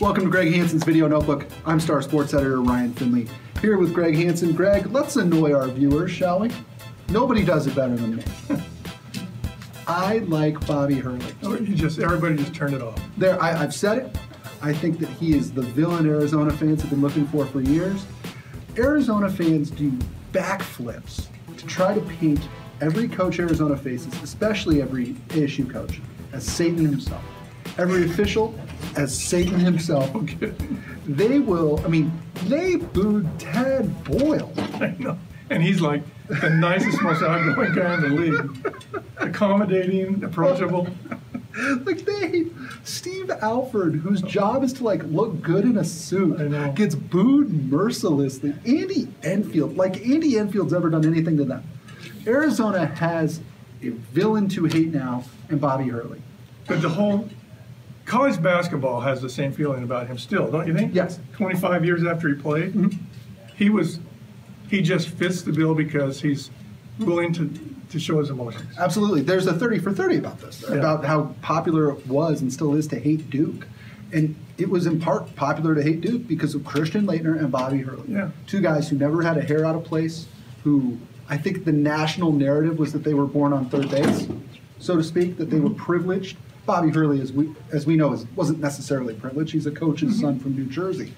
Welcome to Greg Hansen's Video Notebook. I'm Star Sports Editor Ryan Finley. Here with Greg Hansen. Greg, let's annoy our viewers, shall we? Nobody does it better than me. I like Bobby Hurley. Everybody just turned it off. I've said it. I think that he is the villain Arizona fans have been looking for years. Arizona fans do backflips to try to paint every coach Arizona faces, especially every ASU coach, as Satan himself. Every official as Satan himself. Okay. They booed Tad Boyle. I know. And he's like the nicest, most outgoing guy in the league. Accommodating, approachable. Steve Alford, whose job is to look good in a suit, I know, gets booed mercilessly. Andy Enfield's ever done anything to them. Arizona has a villain to hate now, and Bobby Hurley. But the whole college basketball has the same feeling about him still, don't you think? Yes. 25 years after he played, he just fits the bill because he's willing to show his emotions. Absolutely. There's a 30 for 30 about this, about how popular it was and still is to hate Duke. And it was in part popular to hate Duke because of Christian Laettner and Bobby Hurley. Yeah. Two guys who never had a hair out of place, who I think the national narrative was that they were born on third base, so to speak, that they were privileged. Bobby Hurley, as we know, wasn't necessarily privileged. He's a coach's son from New Jersey.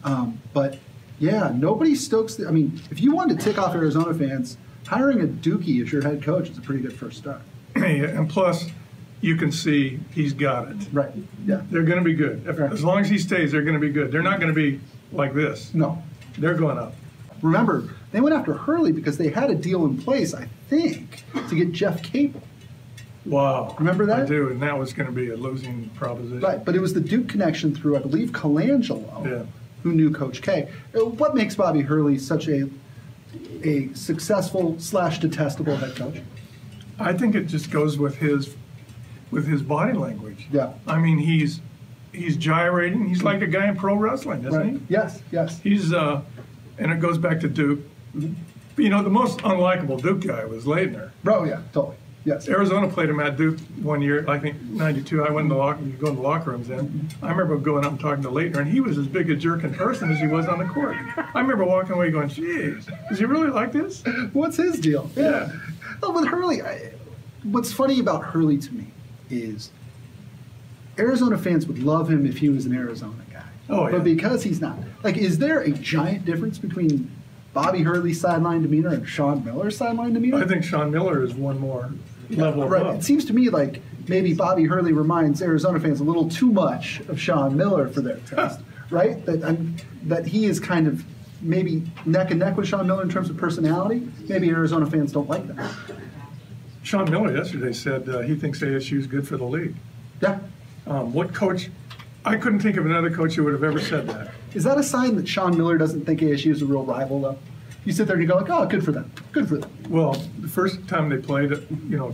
But yeah, nobody stokes. If you wanted to tick off Arizona fans, hiring a Dookie as your head coach is a pretty good first start. And plus, you can see he's got it. Right. Yeah. They're going to be good. As long as he stays, they're going to be good. They're not going to be like this. No. They're going up. Remember, they went after Hurley because they had a deal in place, I think, to get Jeff Capel. Wow. Remember that? I do, and that was going to be a losing proposition. Right, but it was the Duke connection through, I believe, Colangelo, who knew Coach K. What makes Bobby Hurley such a successful / detestable head coach? I think it just goes with his body language. Yeah. He's gyrating. He's like a guy in pro wrestling, isn't he? Yes, yes. He's and it goes back to Duke. Mm-hmm. But, the most unlikable Duke guy was Laettner. Oh yeah, totally. Yes. Arizona played him at Duke one year, I think '92. I went in the locker. You go in the locker rooms then. Mm-hmm. I remember going up and talking to Laettner, and he was as big a jerk in person as he was on the court. I remember walking away going, "Geez, is he really like this? What's his deal?" Yeah. Oh, with Hurley, what's funny about Hurley to me is Arizona fans would love him if he was an Arizona guy. Oh yeah. But because he's not, is there a giant difference between Bobby Hurley's sideline demeanor and Sean Miller's sideline demeanor? I think Sean Miller is one more level above. Right. It seems to me like maybe Bobby Hurley reminds Arizona fans a little too much of Sean Miller for their taste, right? That he is kind of maybe neck and neck with Sean Miller in terms of personality. Maybe Arizona fans don't like that. Sean Miller yesterday said he thinks ASU is good for the league. Yeah. What coach? I couldn't think of another coach who would have ever said that. Is that a sign that Sean Miller doesn't think ASU is a real rival, though? You sit there and you go oh, good for them. Good for them. Well, the first time they played,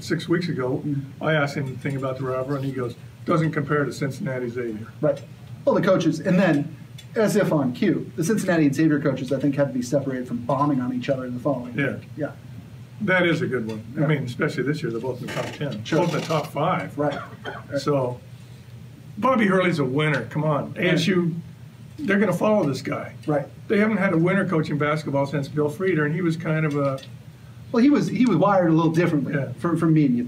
6 weeks ago, I asked him the thing about the rivalry, and he goes, doesn't compare to Cincinnati Xavier. Right. Well, the coaches, and then, as if on cue, the Cincinnati and Xavier coaches, I think, had to be separated from bombing on each other in the following week. Yeah. That is a good one. Yeah. Especially this year, they're both in the top 10. Sure. Both in the top 5. Right. So, Bobby Hurley's a winner. Come on. ASU, they're going to follow this guy. Right. They haven't had a winner coaching basketball since Bill Frieder, and he was kind of a... Well, he was wired a little differently from me and you.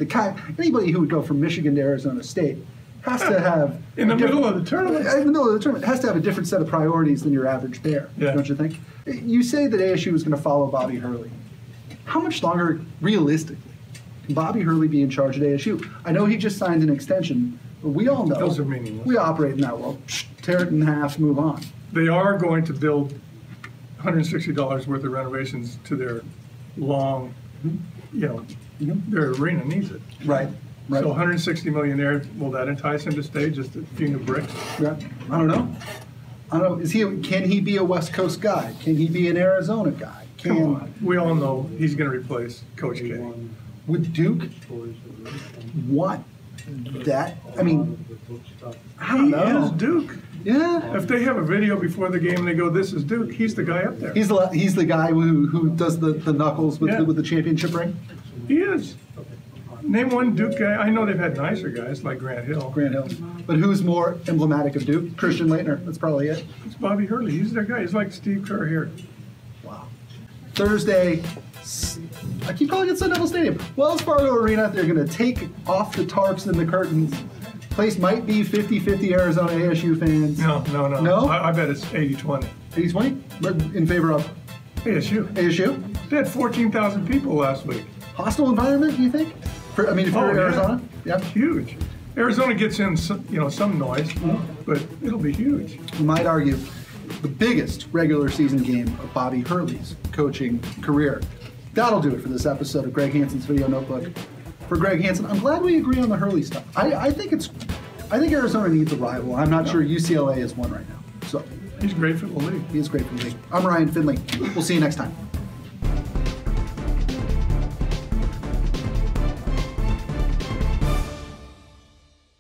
Anybody who would go from Michigan to Arizona State has to have... In the middle of the tournament. In the middle of the tournament. Has to have a different set of priorities than your average bear, don't you think? You say that ASU is going to follow Bobby Hurley. How much longer, realistically, can Bobby Hurley be in charge at ASU? I know he just signed an extension, but we all know... Those are meaningless. We operate in that world. Tear it in half, move on. They are going to build $160 worth of renovations to their long, their arena needs it. Right. So 160 million there, will that entice him to stay? Just a few new bricks? Yeah. I don't know. Can he be a West Coast guy? Can he be an Arizona guy? Come on. We all know he's going to replace Coach K. Would Duke want that? I don't know. He is Duke. Yeah. If they have a video before the game and they go, "This is Duke," he's the guy up there. He's the guy who does the knuckles with the championship ring. He is. Name one Duke guy. I know they've had nicer guys like Grant Hill. Grant Hill. But who's more emblematic of Duke? Christian Laettner. That's probably it. It's Bobby Hurley. He's their guy. He's like Steve Kerr here. Wow. Thursday, I keep calling it Sun Devil Stadium. Wells Fargo Arena. They're going to take off the tarps and the curtains. Place might be 50-50 Arizona ASU fans. No. No? I bet it's 80-20. 80-20? In favor of ASU. ASU? They had 14,000 people last week. Hostile environment, you think? If you're Arizona? Yeah. Huge. Arizona gets in some noise, but it'll be huge. You might argue the biggest regular season game of Bobby Hurley's coaching career. That'll do it for this episode of Greg Hansen's Video Notebook. For Greg Hansen, I'm glad we agree on the Hurley stuff. I think Arizona needs a rival. I'm not sure UCLA is one right now. So he's great for the league. He is great for the league. I'm Ryan Finley. We'll see you next time.